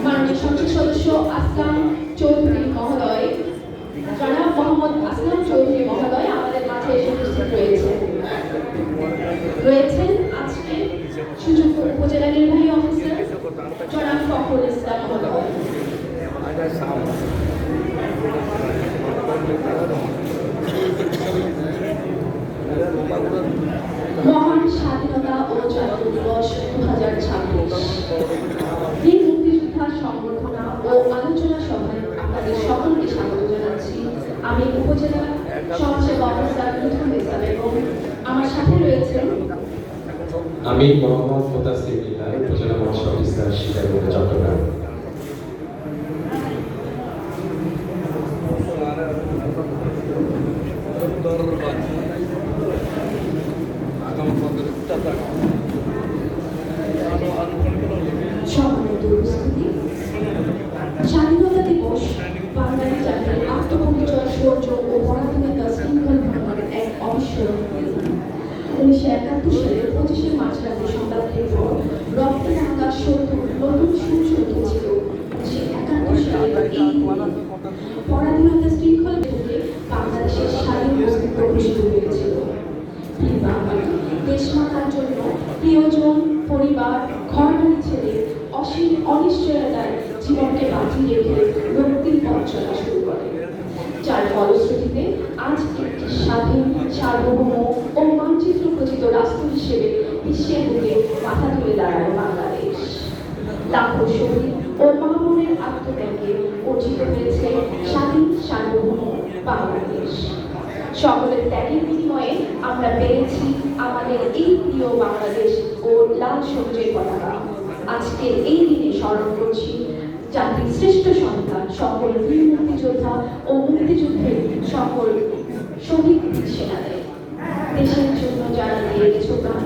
মাননীয় সংসদ সদস্য আসলাম চৌধুরী মহোদয়, জনাব মোহাম্মদ আসলাম চৌধুরী মহোদয় আমাদের মাঝে এসে উপস্থিত রয়েছেন আজকে সুযোগ্য উপজেলা নির্বাহী অফিসার জনাব ফখরুল ইসলাম মহোদয়। মহান স্বাধীনতা ও জাতীয় দিবস 2026 বীর মুক্তিযোদ্ধা সংবর্ধনা ও আলোচনা সভায় আপনাদের সকলকে স্বাগত জানাচ্ছি। আমি উপজেলা সমাজসেবা অফিসার লুৎফুল ইসলাম এবং আমার সাথে রয়েছেন আমি মোহাম্মদ মুতাসির বিল্লাহ, উপজেলা মৎস্য অফিসার শিকারপুর, চট্টগ্রাম। সম্মানিত উপস্থিতি, স্বাধীনতা দিবস বাঙালি জাতির আত্মপরিচয়, শৌর্য ও পরাধীনতা শৃঙ্খল ভাঙনের এক অবিস্মরণীয় দিন। 1971 সালের 25শে মার্চ রাতে শতাব্দীর পর রক্তে রাঙা শত্রুর নতুন সূর্য উঠেছিল। 1971 সালের এই পরাধীনতা শৃঙ্খল থেকে বাংলাদেশের স্বাধীন অস্তিত্ব ঘোষিত হয়েছিল। দেশমাতার জন্য প্রিয়জন, পরিবার, ঘরবাড়ি ছেড়ে অসীম অনিশ্চয়তায় জীবনকে বাঁচিয়ে রেখে মুক্তির পথ চলা শুরু করে, যার ফলশ্রুতিতে আজ একটি স্বাধীন, সার্বভৌম ও মানচিত্র খচিত রাষ্ট্র হিসেবে বিশ্বের বুকে মাথা তুলে দাঁড়ায় বাংলাদেশ। লাখো শহীদ ও মা বোনের আত্মত্যাগে অর্জিত হয়েছে স্বাধীন, সার্বভৌম বাংলাদেশ। সকলের ত্যাগের বিনিময়ে আমরা পেয়েছি আমাদের এই প্রিয় বাংলাদেশ ও লাল সবুজের পতাকা। আজকের এই দিনে স্মরণ করছি জাতির শ্রেষ্ঠ সন্তান সকল বীর মুক্তিযোদ্ধা ও মুক্তিযুদ্ধের সকল শহীদ সেনাদের। দেশের জন্য যারা দিয়ে গেছো প্রাণ,